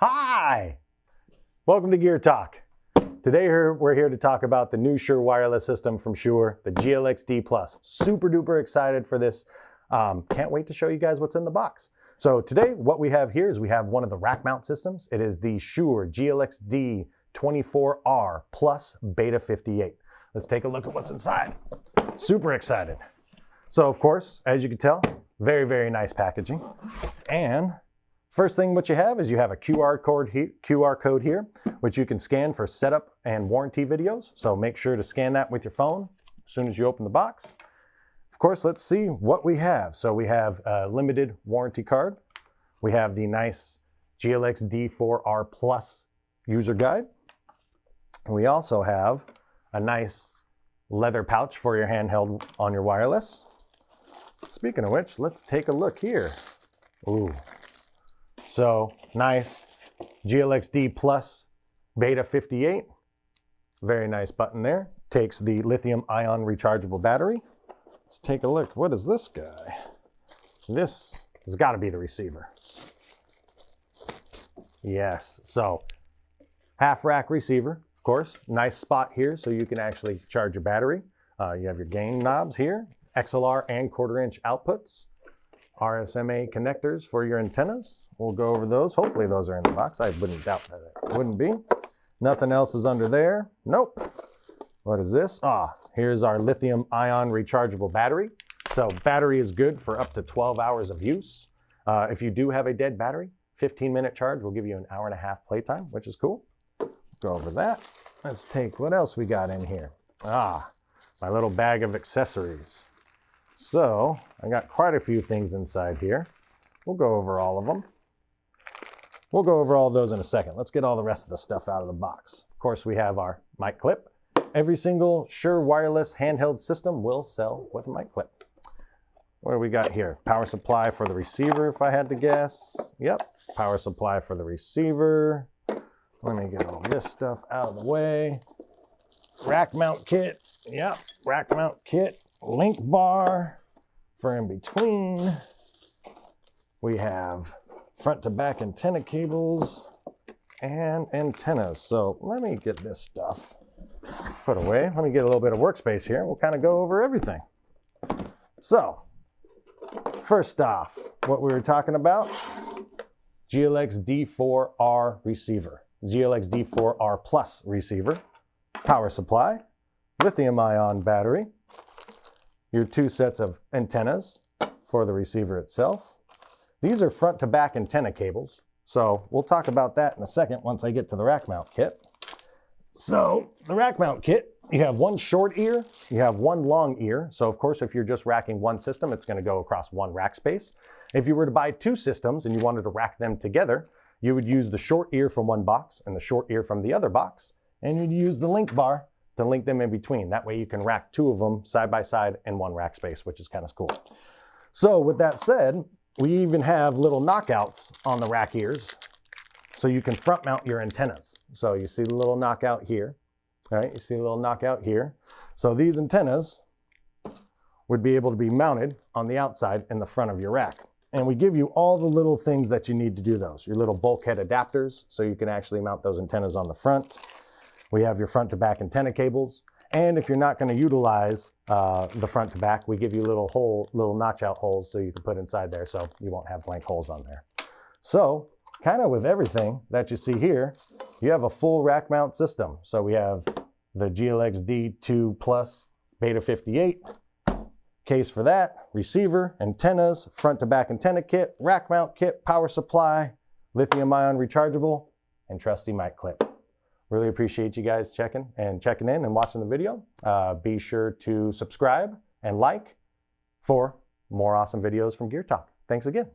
Hi! Welcome to Gear Talk. Today we're here to talk about the new Shure wireless system from Shure, the GLX-D Plus. Super duper excited for this. Can't wait to show you guys what's in the box. So today what we have here is we have one of the rack mount systems. It is the Shure GLXD24R Plus B58. Let's take a look at what's inside. Super excited. So of course, as you can tell, very, very nice packaging. And first thing what you have is you have a QR code here, which you can scan for setup and warranty videos. So make sure to scan that with your phone as soon as you open the box. Of course, let's see what we have. So we have a limited warranty card. We have the nice GLX-D4R Plus user guide. And we also have a nice leather pouch for your handheld on your wireless. Speaking of which, let's take a look here. Ooh. So nice GLX-D Plus B58. Very nice button there. Takes the lithium-ion rechargeable battery. Let's take a look. What is this guy? This has got to be the receiver. Yes, so half rack receiver, of course. Nice spot here so you can actually charge your battery. You have your gain knobs here, XLR and 1/4 inch outputs, RSMA connectors for your antennas. We'll go over those. Hopefully those are in the box. I wouldn't doubt that it wouldn't be. Nothing else is under there. Nope. What is this? Here's our lithium-ion rechargeable battery. So battery is good for up to 12 hours of use. If you do have a dead battery, 15-minute charge will give you an 1.5 hour playtime, which is cool. Go over that. Let's take what else we got in here. My little bag of accessories. So I got quite a few things inside here. We'll go over all of them. We'll go over all those in a second. Let's get all the rest of the stuff out of the box. Of course, we have our mic clip. Every single Shure wireless handheld system will sell with a mic clip. What do we got here? Power supply for the receiver, if I had to guess. Yep, power supply for the receiver. Let me get all this stuff out of the way. Rack mount kit. Yep, rack mount kit. Link bar for in between. We have front to back antenna cables and antennas. So let me get this stuff put away. Let me get a little bit of workspace here. We'll kind of go over everything. So first off, what we were talking about, GLX-D4R receiver, GLX-D4R Plus receiver, power supply, lithium-ion battery, your 2 sets of antennas for the receiver itself. These are front to back antenna cables. So we'll talk about that in a second once I get to the rack mount kit. So the rack mount kit, you have one short ear, you have one long ear. So of course, if you're just racking one system, it's going to go across one rack space. If you were to buy 2 systems and you wanted to rack them together, you would use the short ear from one box and the short ear from the other box, and you'd use the link bar to link them in between. That way you can rack 2 of them side by side in one rack space, which is kind of cool. So with that said, we even have little knockouts on the rack ears so you can front mount your antennas. So you see the little knockout here, all right? You see a little knockout here. So these antennas would be able to be mounted on the outside in the front of your rack. And we give you all the little things that you need to do those. Your little bulkhead adapters, so you can actually mount those antennas on the front. We have your front to back antenna cables. And if you're not going to utilize the front to back, we give you little notch out holes so you can put inside there so you won't have blank holes on there. So kind of with everything that you see here, you have a full rack mount system. So we have the GLX-D2 Plus B58 case for that, receiver, antennas, front to back antenna kit, rack mount kit, power supply, lithium-ion rechargeable, and trusty mic clip. Really appreciate you guys checking in and watching the video. Be sure to subscribe and like for more awesome videos from Gear Talk. Thanks again.